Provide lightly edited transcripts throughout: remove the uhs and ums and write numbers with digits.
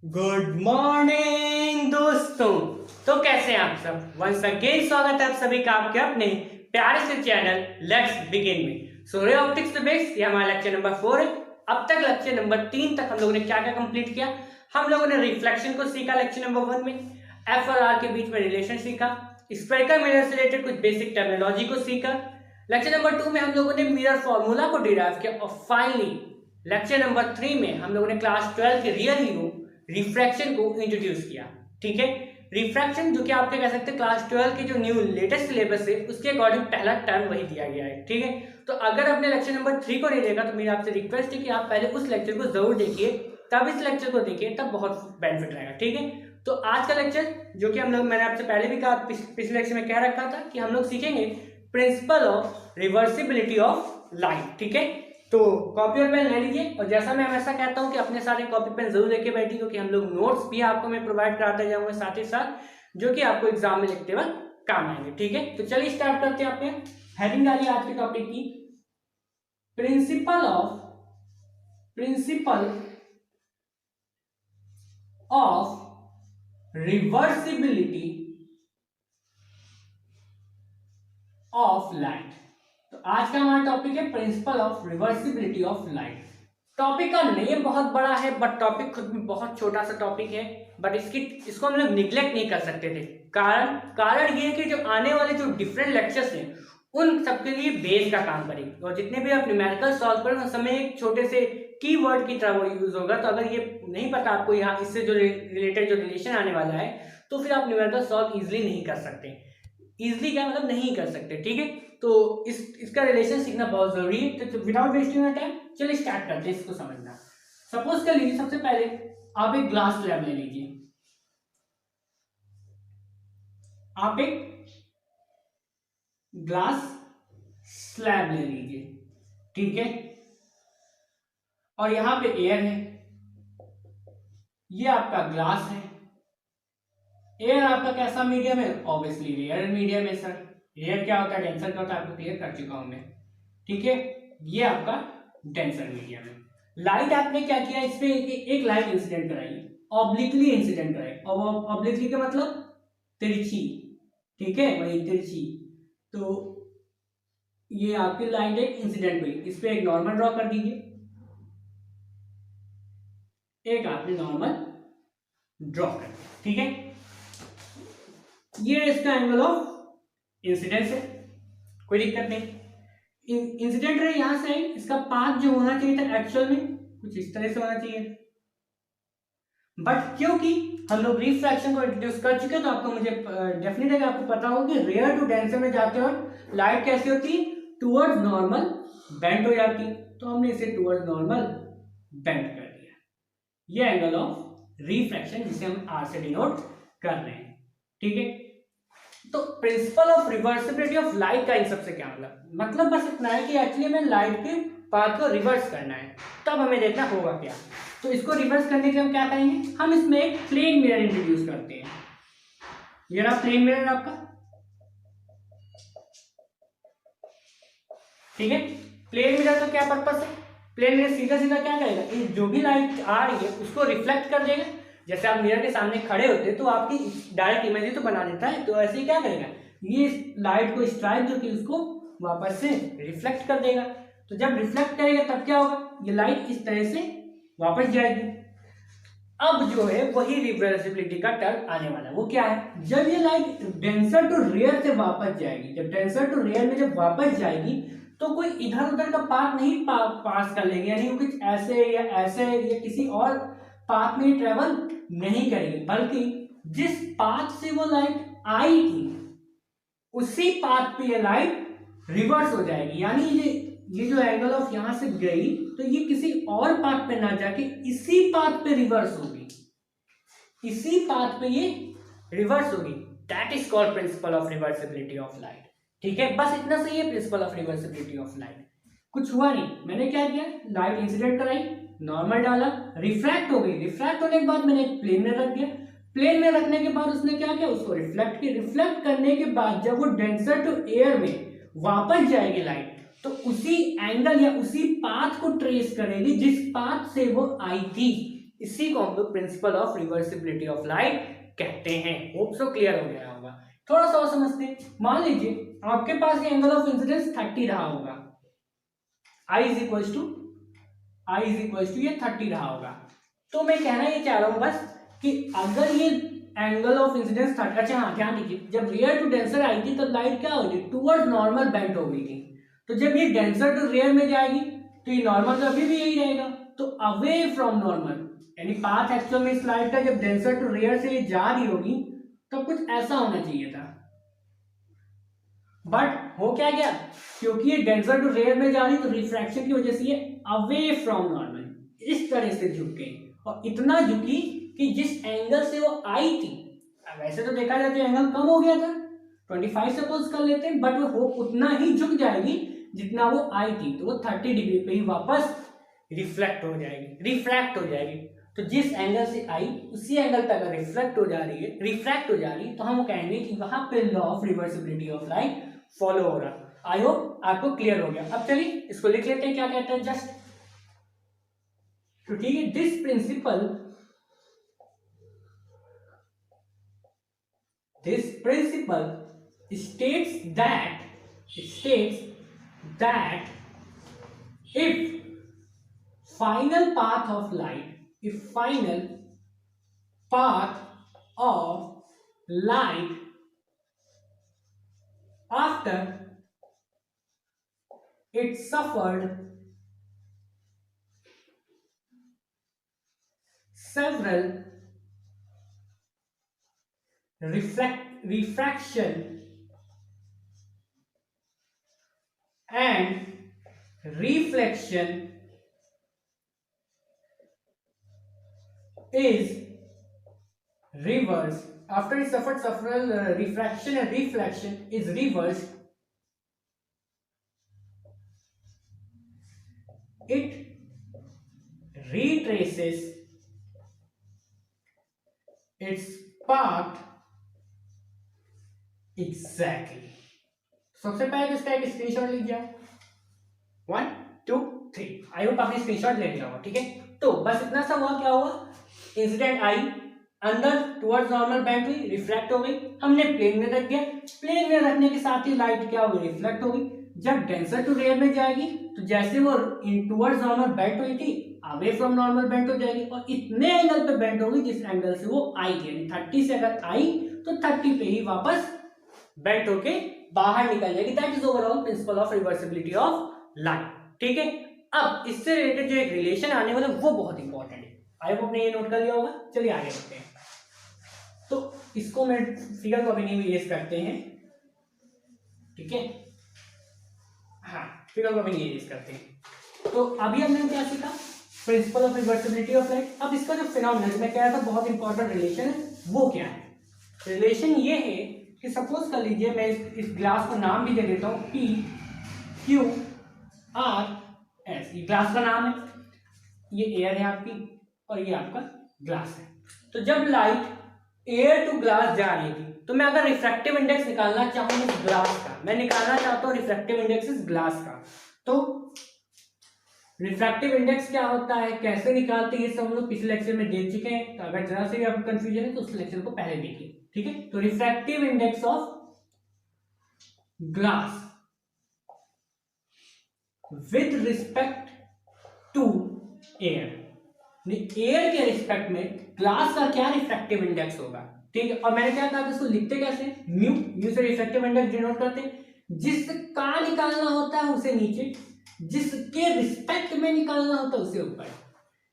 Good morning दोस्तों। तो कैसे हैं आप सब। वंस अगेन स्वागत है आप सभी का आपके अपने प्यारे से चैनल लेट्स बिगिन में। सो रे ऑप्टिक्स टू बेस ये हमारा लेक्चर नंबर 4 है। अब तक लेक्चर नंबर 3 तक हम लोगों ने क्या क्या कंप्लीट किया। हम लोगों ने रिफ्लेक्शन को सीखा लेक्चर नंबर 1 में, एफ और आर के बीच में रिलेशन सीखा, स्फेरिकल मिरर से रिलेटेड कुछ बेसिक टर्मिनोलॉजी को सीखा। लेक्चर नंबर 2 में हम लोगों ने मिरर फॉर्मूला को डिराइव किया और फाइनली लेक्चर नंबर 3 में हम लोगों ने क्लास 12 के रियल हीरो रिफ्रैक्शन को इंट्रोड्यूस किया। ठीक है, रिफ्रैक्शन जो कि आप क्या कह सकते हैं क्लास 12 की जो न्यू लेटेस्ट सिलेबस है उसके अकॉर्डिंग पहला टर्म वही दिया गया है। ठीक है, तो अगर आपने लेक्चर नंबर 3 को नहीं देखा तो मेरी आपसे रिक्वेस्ट है कि आप पहले उस लेक्चर को जरूर देखिए, तब इस लेक्चर को देखिए, तब बहुत बेनिफिट रहेगा। ठीक है, तो आज का लेक्चर जो कि हम लोग मैंने आपसे पहले भी कहा, पिछले लेक्चर में कह रखा था कि हम लोग सीखेंगे principle of reversibility of light. ठीक है, तो कॉपी और पेन ले लीजिए और जैसा मैं हमेशा कहता हूं कि अपने सारे कॉपी पेन जरूर लेके बैठिए, क्योंकि हम लोग नोट्स भी आपको मैं प्रोवाइड कराते जाऊंगा साथ ही साथ, जो कि आपको एग्जाम में लिखते वक्त काम आएंगे। ठीक है, तो चलिए स्टार्ट करते हैं। आपने हेडिंग डाली आज के टॉपिक की, principle of reversibility of light. तो आज का हमारा टॉपिक है principle of reversibility of light. Topic का नेम बहुत बड़ा है बट टॉपिक खुद में बहुत छोटा सा टॉपिक है, बट इसको हम लोग निग्लेक्ट नहीं कर सकते थे। कारण ये है कि जो आने वाले जो डिफरेंट लेक्चर्स हैं उन सबके लिए बेस का काम करेगी, और जितने भी आप न्यूमेरिकल सॉल्व करें उस समय एक छोटे से कीवर्ड की तरह वो यूज होगा। तो अगर ये नहीं पता आपको यहाँ इससे जो रिलेटेड जो रिलेशन आने वाला है तो फिर आप न्यूमेरिकल सॉल्व इजिली नहीं कर सकते। इजिली क्या मतलब नहीं कर सकते। ठीक है, तो इसका रिलेशन सीखना बहुत जरूरी है। तो विदाउट वेस्टिंग टाइम चलिए स्टार्ट करते हैं इसको समझना। सपोज कर लीजिए सबसे पहले आप एक ग्लास स्लैब ले लीजिए, आप एक ग्लास स्लैब ले लीजिए। ठीक है, और यहां पे एयर है, ये आपका ग्लास है। एयर आपका कैसा मीडियम है, ऑब्वियसली रेयर मीडियम है सर। एयर क्या होता है, डेंसर क्या होता है, आपको क्लियर कर चुका हूं मैं। ठीक है, ये आपका डेंसर मीडियम है। लाइट आपने क्या किया, इसमें एक लाइट इंसिडेंट कराई, ऑब्लिकली इंसिडेंट कराई। और ऑब्लिकली का मतलब तिरछी। ठीक है, वही तिरछी। तो ये आपकी लाइट एक इंसिडेंट हुई, इस पे एक नॉर्मल ड्रॉ कर दीजिए। एक आपने नॉर्मल ड्रॉ कर दिया। ठीक है, ये इसका एंगल ऑफ इंसिडेंस है, कोई दिक्कत नहीं। इंसिडेंट रे यहां से इसका पाथ जो होना चाहिए था एक्चुअल में कुछ इस तरह से होना चाहिए, बट क्योंकि हम लोग रिफ्रैक्शन को इंट्रोड्यूस कर चुके हैं तो आपको मुझे डेफिनेटली है आपको पता होगा कि रेयर टू डेंसर में जाते वक्त लाइट कैसी होती है, टुवर्ड्स नॉर्मल बेंड हो जाती है। तो हमने इसे टुवर्ड्स नॉर्मल बेंड कर दिया। ये एंगल ऑफ रिफ्रैक्शन जिसे हम आर से डिनोट कर रहे हैं। ठीक है, तो principle of reversibility of light का इन सबसे क्या मतलब बस इतना है कि एक्चुअली हमें लाइट के पाथ को रिवर्स करना है, तब हमें देखना होगा क्या। तो इसको रिवर्स करने के लिए हम क्या करेंगे, हम इसमें एक प्लेन मिरर इंट्रोड्यूस करते हैं। ये रहा प्लेन मिरर आपका। ठीक है, प्लेन मिरर का क्या पर्पस है, प्लेन मिरर सीधा सीधा क्या करेगा, जो भी लाइट आ रही है उसको रिफ्लेक्ट कर देगा। जैसे आप मिरर के सामने खड़े होते तो आपकी डायरेक्ट इमेज ही तो बना देता है, तो ऐसे ही क्या करेगा, ये लाइट को स्ट्राइक जो कि उसको वापस से रिफ्लेक्ट कर देगा। तो जब रिफ्लेक्ट करेगा तब क्या होगा, ये लाइट इस तरह से वापस जाएगी। अब जो है वही रिवर्सिबिलिटी का टर्म आने वाला है, वो क्या है, जब ये लाइट डेंसर टू रेयर से वापस जाएगी, जब डेंसर टू रेयर में जब वापस जाएगी तो कोई इधर उधर का पाथ नहीं पास कर लेंगे, यानी कुछ ऐसे या किसी और पाथ में ट्रेवल नहीं करेगी, बल्कि जिस पाथ से वो लाइट आई थी उसी पाथ पे ये लाइट रिवर्स हो जाएगी। यानी ये जो एंगल ऑफ यहां से गई तो ये किसी और पाथ पे ना जाके इसी पाथ पे रिवर्स होगी, इसी पाथ पे ये रिवर्स होगी। That is called principle of reversibility of light. ठीक है, बस इतना सही है principle of reversibility of light. कुछ हुआ नहीं, मैंने क्या किया, लाइट इंसिडेंट कराई, नॉर्मल डाला, रिफ्रैक्ट हो गई, रिफ्रैक्ट होने के बाद मैंने एक प्लेन में रख दिया। प्लेन में रखने के बाद उसने क्या किया, उसको रिफ्लेक्ट किया। रिफ्लेक्ट करने के बाद जब वो डेंसर टू एयर में वापस जाएगी लाइट, तो उसी एंगल या उसी पाथ को ट्रेस करेगी जिस पाथ से वो आई थी। इसी को हम लोग principle of reversibility of light कहते हैं। होप सो क्लियर हो गया होगा। थोड़ा सा और समझते हैं। मान लीजिए आपके पास ये एंगल ऑफ इंसिडेंस 30 रहा होगा, I इज इक्वल टू ये 30 रहा होगा। तो मैं कहना ये चाह रहा हूं बस कि अगर ये एंगल ऑफ इंसिडेंस 30, अच्छा हाँ ध्यान दीजिए, जब रेयर टू डेंसर आई थी तब लाइट क्या होगी, टुवर्ड्स नॉर्मल बेंट हो गई थी। तो जब ये डेंसर टू रेयर में जाएगी तो ये नॉर्मल तो अभी भी यही रहेगा, तो अवे फ्रॉम नॉर्मल, यानी पाथ एक्चुअल में इस लाइट का जब डेंसर टू रेयर से ये जा रही होगी तो कुछ ऐसा होना चाहिए था, बट हो क्या गया, क्योंकि ये डेंसर टू रेयर में जा रही तो रिफ्रैक्शन की वजह से ये अवे फ्रॉम नॉर्मल इस तरह से झुक गई, और इतना झुकी कि जिस एंगल से वो आई थी, वैसे तो देखा जाए तो एंगल कम हो गया था, 25 सपोज कर लेते हैं, बट वो उतना ही झुक जाएगी जितना वो आई थी, तो वो 30 डिग्री पे ही वापस रिफ्रैक्ट हो जाएगी। तो जिस एंगल से आई उसी एंगल पे अगर रिफ्रैक्ट हो जा रही है तो हम वो कहेंगे कि वहां पे law of reversibility of light follow हो रहा। आई होप आपको क्लियर हो गया। अब चलिए इसको लिख लेते हैं, क्या कहते हैं जस्ट, तो ठीक है, this principle states that if final path of light after it suffered several refraction and reflection is reversed. After it suffered several refraction and reflection is reversed, it retraces its path exactly. सबसे पहले इसका एक screenshot लीजिए, 1 2 3। I hope आपने screenshot ले लिया होगा, ठीक है। तो बस इतना सा हुआ, क्या हुआ, इंसिडेंट आई अंदर टुवर्ड्स नॉर्मल बेंट हुई, रिफ्लेक्ट हो गई, हमने प्लेन में रख दिया, प्लेन में रखने के साथ ही लाइट क्या हो गई, रिफ्लेक्ट हो गई। जब डेंसर टू रेयर में जाएगी तो जैसे वो इन टुवर्ड्स नॉर्मल बेंट हुई थी, अवे फ्रॉम नॉर्मल बेंट हो जाएगी, और इतने एंगल पे बेंट होगी जिस एंगल से वो आई थी, यानी 30 से अगर आई तो 30 पे ही वापस बेंट होके बाहर निकल जाएगी। That is overall principle of reversibility of light, ठीक है। अब इससे रिलेटेड जो एक रिलेशन आने वाला वो बहुत इंपॉर्टेंट है, आई होप आपने ये नोट कर लिया होगा। चलिए आगे बढ़ते हैं। तो इसको मैं फिगर को अभी नहीं यूज करते हैं, ठीक है, हाँ फिगर को अभी नहीं यूज करते हैं। तो अभी हमने क्या सीखा, principle of reversibility of light. अब इसका जो फिनोमेनन मैं कह रहा था बहुत इंपॉर्टेंट रिलेशन है, वो क्या है, रिलेशन ये है कि सपोज कर लीजिए मैं इस ग्लास को नाम भी दे देता हूं P Q R S, ये ग्लास का नाम है, ये एयर है आपकी और ये आपका ग्लास है। तो जब लाइट एयर टू ग्लास जा रही थी, तो मैं अगर रिफ्रैक्टिव इंडेक्स निकालना चाहूँ इस ग्लास का, मैं निकालना चाहता हूँ रिफ्रैक्टिव इंडेक्स इस ग्लास का, तो रिफ्रैक्टिव इंडेक्स क्या होता है, कैसे निकालते हैं, ये सब हम लोग पिछले लेक्चर में देख चुके हैं। तो अगर जरा से भी आपको कंफ्यूजन है तो उस लेक्चर को पहले देखिए, ठीक है। तो refractive index of glass with respect to air, air के रिस्पेक्ट में ग्लास का क्या रिफ्रैक्टिव इंडेक्स होगा, ठीक है। और मैंने क्या कहा इसको लिखते कैसे, म्यू से रिफ्रैक्टिव इंडेक्स डिनोट करते हैं, जिसका निकालना होता है उसे नीचे, जिसके रिस्पेक्ट में निकालना होता है उसे ऊपर।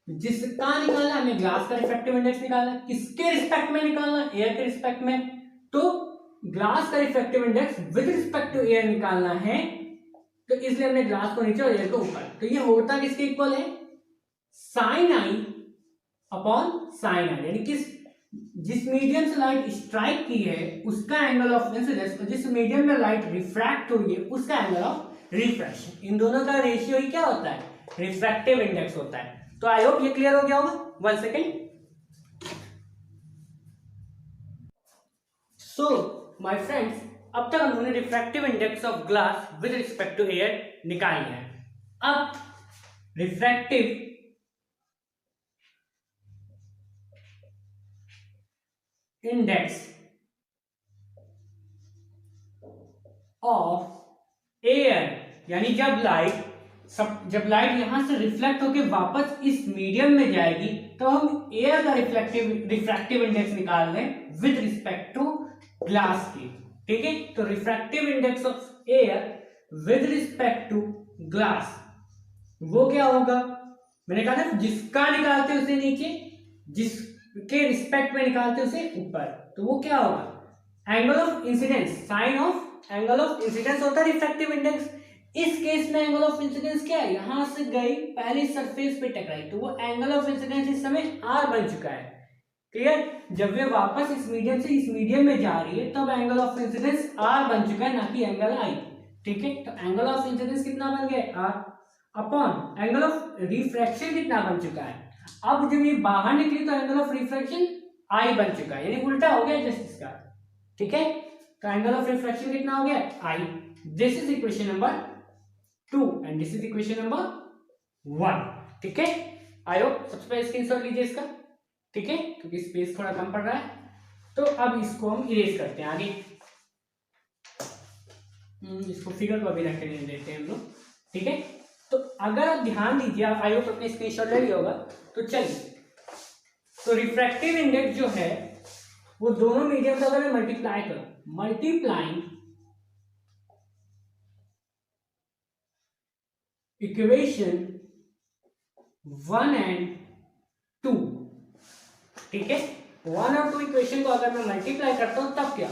जिसका निकालना हमें ग्लास का रिफ्रैक्टिव इंडेक्स निकालना, किसके रिस्पेक्ट में निकालना, एयर के रिस्पेक्ट में, तो ग्लास का refractive index with respect to air निकालना है, तो इसलिए हमने ग्लास को नीचे और एयर को ऊपर। तो ये होता किसके इक्वल है, साइन आई अपॉन साइन आई, यानी जिस मीडियम से लाइट स्ट्राइक की है उसका एंगल ऑफ इंसिडेंस, और जिस मीडियम में लाइट रिफ्रैक्ट हुई है उसका एंगल ऑफ रिफ्रैक्शन, इन दोनों का रेशियो ही क्या होता है, रिफ्रैक्टिव इंडेक्स होता है। तो आई होप ये क्लियर हो गया होगा। 1 सेकेंड। सो माय फ्रेंड्स, अब तक हमने refractive index of glass with respect to air निकाली है। अब रिफ्रैक्टिव इंडेक्स ऑफ एयर, यानी जब लाइट यहां से रिफ्लेक्ट होकर वापस इस मीडियम में जाएगी तो हम एयर का रिफ्रैक्टिव इंडेक्स निकाल रहे हैं विद रिस्पेक्ट टू ग्लास की। ठीक है, तो refractive index of air with respect to glass वो क्या होगा, मैंने कहा था जिसका निकालते उसे नीचे, जिसके रिस्पेक्ट में निकालते उसे ऊपर, तो वो क्या होगा angle of incidence, sine of angle of incidence होता है रिफ्रैक्टिव इंडेक्स। इस केस में एंगल ऑफ इंसिडेंस क्या है, यहां से गई पहली सरफेस पे टकराई तो वो एंगल ऑफ इंसिडेंस इस समय r बन चुका है। क्लियर, जब ये वापस इस मीडियम से इस मीडियम में जा रही है तब एंगल ऑफ इंसिडेंस r बन चुका है, ना कि एंगल i। ठीक है, तो एंगल ऑफ इंसिडेंस कितना बन गया r upon angle of refraction कितना बन चुका है। अब जब ये बाहर निकली तो एंगल ऑफ रिफ्रैक्शन i बन चुका है, यानी उल्टा हो गया जस्ट इसका। ठीक है, तो एंगल ऑफ रिफ्रैक्शन कितना हो गया i। This is equation number 2 and this is equation number 1। ठीक है, आई होप सबसे पहले स्क्रीनशॉट लीजिए इसका। ठीक है, क्योंकि स्पेस थोड़ा कम पड़ रहा है, तो अब इसको हम इरेज करते हैं आगे। इसको फिगर को अभी रख के देते हैं हम लोग। ठीक है, तो अगर आप ध्यान दीजिए, आप आई होप अपने स्क्रीनशॉट ले लिया होगा, तो चलिए, तो रिफ्रैक्टिव इंडेक्स जो है वो दोनों मीडियम का अगर मैं मल्टीप्लाई करूं, मल्टीप्लाइंग इक्वेशन 1 एंड 2। ठीक है, 1 और 2 इक्वेशन को अगर मैं मल्टीप्लाई करता हूं तब क्या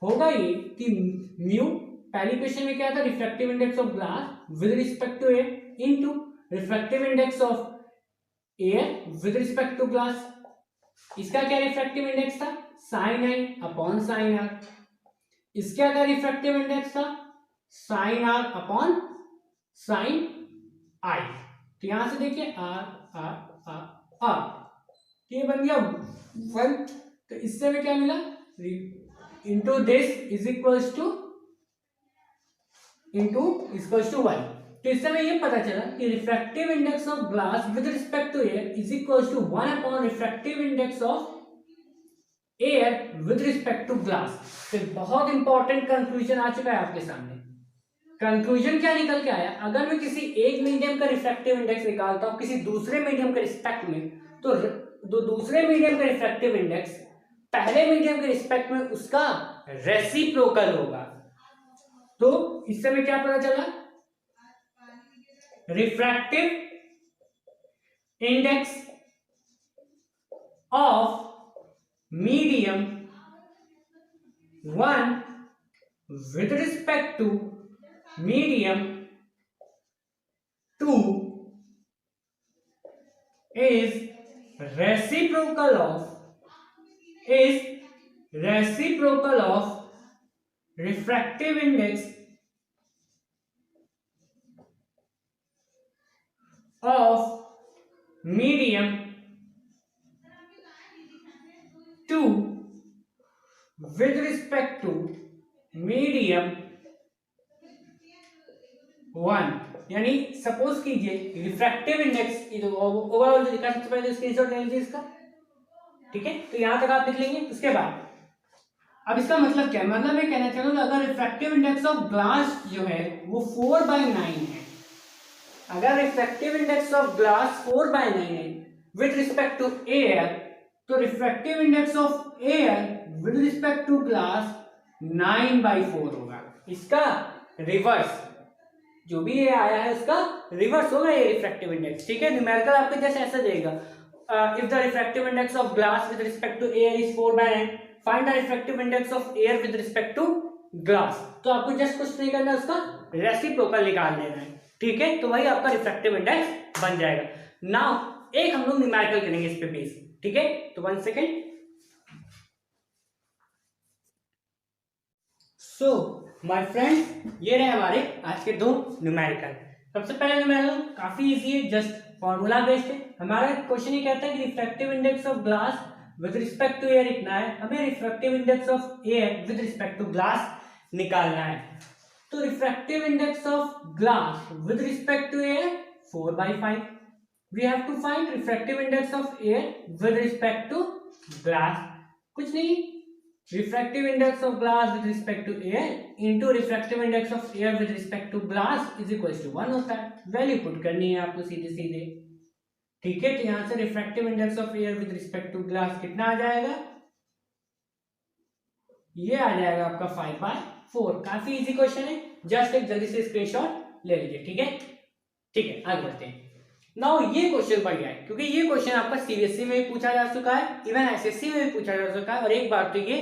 होगा ये कि म्यू, पहली इक्वेशन में क्या था refractive index of glass with respect to air into refractive index of air with respect to glass. इसका क्या रिफ्रैक्टिव इंडेक्स था sine I upon sine R. इसका क्या रिफ्रैक्टिव इंडेक्स था sine R upon sine I. तो यहां से देखिए आर आर आर आर, ये बन गया 1। तो इससे में क्या मिला into this is equals to into equals to 1। तो इससे में ये पता चला कि refractive index of glass with respect to air is equals to 1 upon refractive index of air with respect to glass. तो बहुत इंपॉर्टेंट कंक्लूजन आ चुका है आपके सामने। कंक्लूजन क्या निकल के आया, अगर मैं किसी एक मीडियम का रिफ्रैक्टिव इंडेक्स निकालता हूं किसी दूसरे मीडियम के रिस्पेक्ट में, तो दूसरे मीडियम का रिफ्रैक्टिव इंडेक्स पहले मीडियम के रिस्पेक्ट में उसका रेसिप्रोकल होगा। तो इस समय क्या पता चला, refractive index of medium 1 with respect to medium 2 is reciprocal of refractive index of medium 2 with respect to medium 1। यानी सपोज कीजिए रिफ्रैक्टिव इंडेक्स ओवरऑल जो लिखा सबसे पहले स्क्रीनशॉट ले लीजिए इसका। ठीक है, तो यहां तक आप लिख लेंगे। उसके बाद अब इसका मतलब क्या है, मतलब मैं कहना चाह रहा हूं अगर रिफ्रैक्टिव इंडेक्स ऑफ ग्लास जो है वो 4/9 है, अगर रिफ्रैक्टिव इंडेक्स ऑफ ग्लास 4/9 है विद रिस्पेक्ट टू एयर, तो refractive index of air with respect to glass 9/4 होगा। इसका रिवर्स जो भी ये आया है उसका रिवर्स होगा ये रिफ्रैक्टिव इंडेक्स। ठीक है, न्यूमेरिकल आपके जैसे ऐसा देगा, if the refractive index of glass with respect to air is 4/9, find the refractive index of air with respect to glass. तो आपको जस्ट कुछ नहीं करना, उसका रेसिप्रोकल निकाल लेना है। ठीक है, तो वही आपका रिफ्रैक्टिव इंडेक्स बन जाएगा। नाउ एक हम लोग न्यूमेरिकल करेंगे इस पे बेस। ठीक है, तो 1 सेकेंड। सो माय फ्रेंड, ये रहे हमारे आज के 2 न्यूमेरिकल। सबसे पहले न्यूमेरिकल काफी इजी है, जस्ट फॉर्मूला बेस्ड है। हमारा क्वेश्चन ये कहता है कि refractive index of glass with respect to air इतना है, हमें refractive index of air with respect to glass निकालना है। तो refractive index of glass with respect to air 4/5, we have to find refractive index of air with respect to glass कुछ नहीं, refractive index of glass with respect to air into refractive index of air with respect to glass is equal to 1 होता है। Value put करनी है आपको सीधे सीधे, ठीक है। तो यहां से refractive index of air with respect to glass कितना आ जाएगा, ये आ जाएगा आपका 5/4। काफी इजी क्वेश्चन है, जस्ट एक जल्दी से स्क्रीनशॉट ले लीजिए, ठीक है। ठीक है, आगे बढ़ते हैं। नाउ ये क्वेश्चन बढ़िया है क्योंकि ये क्वेश्चन आपका सीबीएसई में भी पूछा जा चुका है, इवन एसएससी में भी पूछा जा चुका है, और एक बार तो ये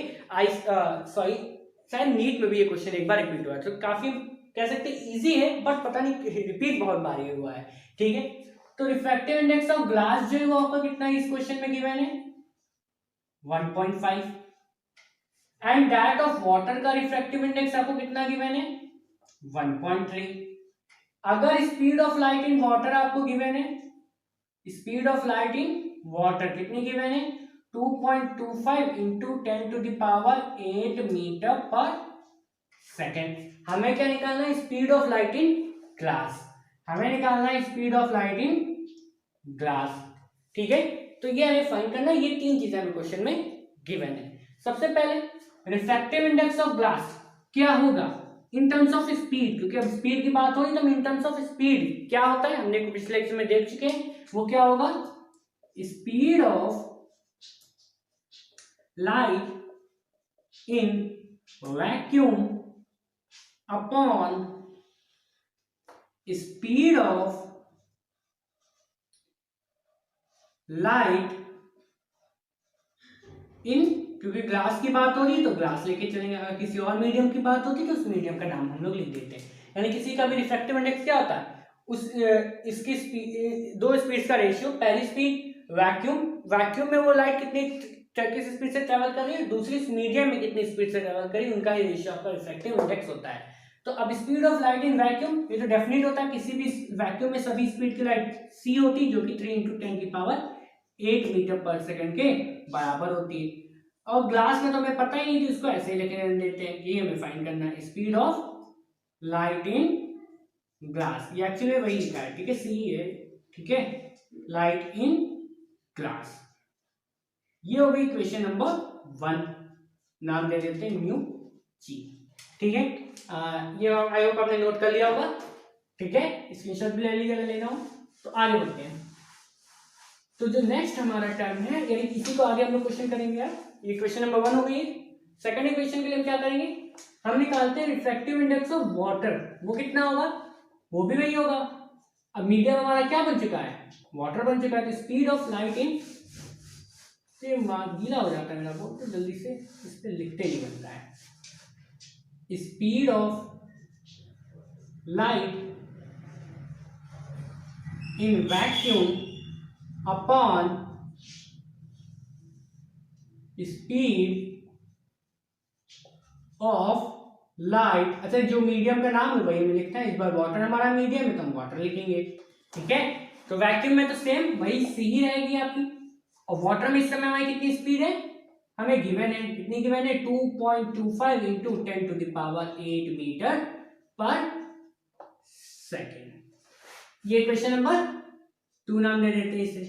शायद नीट में भी ये क्वेश्चन एक बार रिपीट हुआ है। तो काफी कह सकते हैं इजी है, बट पता नहीं रिपीट बहुत बार ये हुआ है, ठीक है। तो रिफ्रैक्टिव इंडेक्स ऑफ ग्लास जो है वो आपका कितना है इस क्वेश्चन में गिवन है, 1.5। एंड दैट ऑफ वाटर का रिफ्रैक्टिव इंडेक्स आपको कितना गिवन है, 1.3। अगर speed of light in water आपको गिवन है, speed of light in water कितनी गिवन है, 2.25 इंटू 10⁸ मीटर पर सेकेंड। हमें क्या निकालना है, speed of light in glass, हमें निकालना है speed of light in glass, ठीक है। तो ये हमें फाइंड करना है, ये तीन चीजें हमें क्वेश्चन में गिवन है। सबसे पहले रिफ्रैक्टिव इंडेक्स ऑफ ग्लास क्या होगा इन टर्म्स ऑफ स्पीड, क्योंकि अब स्पीड की बात हो रही तो इन टर्म्स ऑफ स्पीड क्या होता है हमने पिछले लेक्चर में देख चुके हैं, वो क्या होगा, speed of light in vacuum upon speed of light इन, क्योंकि ग्लास की बात हो रही है तो ग्लास लेके चलेंगे, अगर किसी और मीडियम की बात होती है तो उस मीडियम का नाम हम लोग लिख देते हैं। यानी किसी का भी रिफ्रैक्टिव इंडेक्स क्या होता है, उस इसकी दो स्पीड का रेशियो, पहली स्पीड वैक्यूम में वो लाइट कितनी किस स्पीड से ट्रेवल कर रही है, दूसरी मीडियम में कितनी स्पीड से ट्रेवल कर रही है, उनका ये रेशियो आपका रिफ्रैक्टिव इंडेक्स होता है। तो अब speed of light in vacuum, ये तो डेफिनेट होता है, किसी भी वैक्यूम में सभी स्पीड की लाइट सी होती है, जो कि 3 × 10⁸ मीटर पर सेकंड के बराबर होती है। और ग्लास में तो हमें पता ही नहीं, तो इसको ऐसे ही लेके देते हैं, ये हमें फाइंड करना है, speed of light in glass, ये एक्चुअली वही लिखा है, ठीक है, सी है, ठीक है, लाइट इन ग्लास। ये हो गई क्वेश्चन नंबर 1, नाम दे देते हैं म्यू जी, ठीक है। ये आई होप आपने नोट कर लिया होगा, ठीक है, स्क्रीनशॉट भी ले लीजिएगा लेना हो तो। आगे बढ़ते हैं, तो जो नेक्स्ट हमारा टर्म है, यानी इसी को आगे हम लोग क्वेश्चन करेंगे यार। ये क्वेश्चन नंबर 1 हो गई। सेकंड क्वेश्चन के लिए हम क्या करेंगे, हम निकालते हैं रिफ्रैक्टिव इंडेक्स ऑफ वाटर, वो कितना होगा, वो भी वही होगा। अब मीडियम हमारा क्या बन चुका है, वाटर बन चुका है, तो स्पीड ऑफ लाइट इन, से गीला हो जाता है मेरा बोर्ड तो जल्दी से इस पे लिखते नहीं बनता है, speed of light in vacuum upon speed of light, अच्छा जो मीडियम का नाम है वही हमें लिखना है, इस बार वाटर हमारा मीडियम है तो हम वाटर लिखेंगे, ठीक है। तो वैक्यूम में तो सेम वही सी ही रहेगी आपकी, और वाटर में इस समय हमारी कितनी स्पीड है, हमें गिवन है, कितनी गिवन है, 2.25 इंटू 10⁸ मीटर पर सेकेंड। ये क्वेश्चन नंबर 2 नाम दे देते हैं इसे,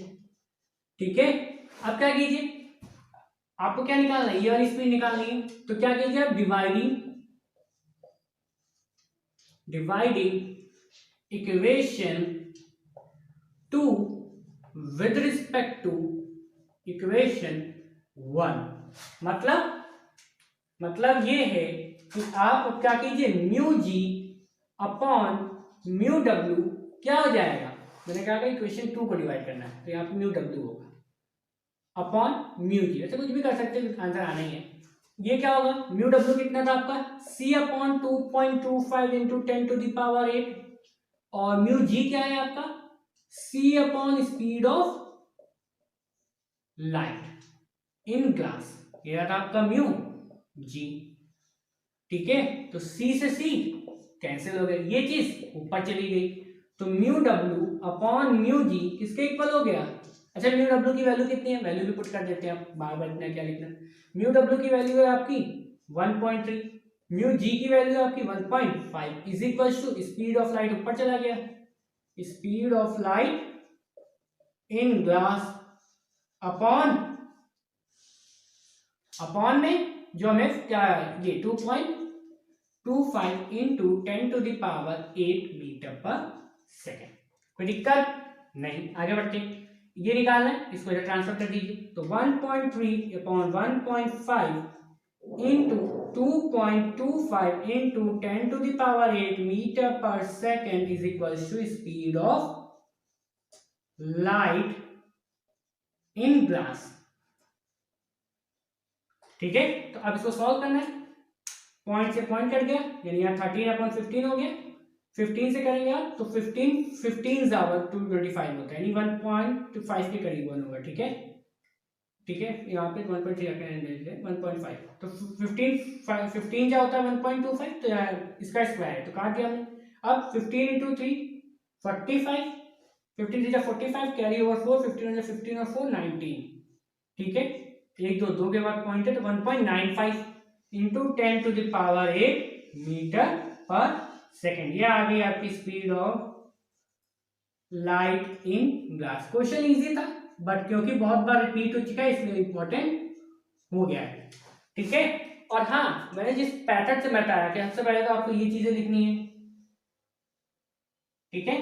ठीक है। अब क्या कीजिए, आपको क्या निकालना है, ये वाली स्पीड निकालनी है, तो क्या कीजिए आप, dividing equation 2 with respect to equation 1, मतलब ये है कि आप क्या कीजिए, mu G upon mu W क्या हो जाएगा, मैंने कहा इक्वेशन 2 को डिवाइड करना है तो यहाँ पे म्यू डब्ल्यू होगा अपॉन म्यू जी, ऐसे कुछ भी कर सकते हैं, आंसर आना ही है। ये क्या होगा, म्यू डब्ल्यू कितना था आपका, c अपॉन 2.25 इंटू 10⁸, और म्यू जी क्या है आपका, c upon speed of light in glass, ये था आपका म्यू जी, ठीक है। तो c से c कैंसिल हो गया, ये चीज ऊपर चली गई, तो mu W upon mu G किसके इक्वल हो गया, अच्छा म्यू डब्ल्यू की वैल्यू कितनी है, वैल्यू भी पुट कर देते हैं, आप बार बार इतना क्या लिखना, म्यू डब्ल्यू की वैल्यू है आपकी 1.3, म्यू जी की वैल्यू है आपकी 1.5 is equal to speed of light ऊपर चला गया, speed of light in glass upon upon में जो हमें क्या ये 2.25 इंटू 10⁸ मीटर/सेकेंड। कोई दिक्कत नहीं, आगे बढ़ते। ये निकालना है, इसको इधर ट्रांसफर कर दीजिए। तो 1.3 upon 1.5 into 2.25 into 10⁸ metre per second is equal to speed of light in glass. ठीक है, तो अब इसको सॉल्व करना है। पॉइंट से पॉइंट कट गया, यानी यहाँ 13/15 हो गया। 15 से करेंगे आप तो 15 ज़ावर 225 होता है, यानी 1.5 के करीब वन होगा। ठीक है, ठीक है, यहाँ पे 1.3 1.5 तो 15 क्या होता है 1.25, तो इसका स्क्वायर है तो काट दिया हमने। अब 15 इंटू 3 45, 15 45 कैरी ओवर 4, 15 और 4 19। ठीक है, 1 2 के बाद पॉइंट है तो 1.95 इंटू 10⁸ मीटर/सेकेंड। ये आ गई आपकी speed of light in glass. Question easy था बट क्योंकि बहुत बार रिपीट हो चुका है इसलिए इंपॉर्टेंट हो गया है। ठीक है, और हाँ, मैंने जिस पैटर्न से बताया कि सबसे पहले तो आपको ये चीजें लिखनी है। ठीक है,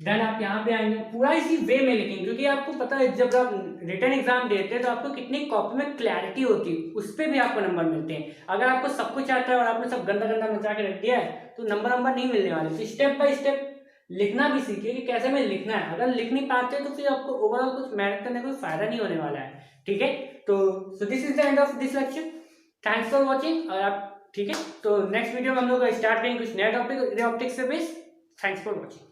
देन आप यहाँ पे आएंगे, पूरा इसी वे में लिखेंगे, क्योंकि आपको पता है जब आप रिटन एग्जाम देते हैं तो आपको कितनी कॉपी में क्लैरिटी होती है, उस पर भी आपको नंबर मिलते हैं। अगर आपको सब कुछ आता है और आपने सब गंदा गंदा मचा के रख दिया है तो नंबर नहीं मिलने वाले। तो स्टेप बाय स्टेप लिखना भी सीखिए कि कैसे में लिखना है। अगर लिख नहीं पाते तो फिर आपको ओवरऑल कुछ मेहनत करने का कोई फायदा नहीं होने वाला है। ठीक है, तो this is the end of this lecture. Thanks for watching. और आप ठीक है, तो नेक्स्ट वीडियो में हम लोग स्टार्ट करेंगे कुछ नया टॉपिक से बेस। Thanks for watching.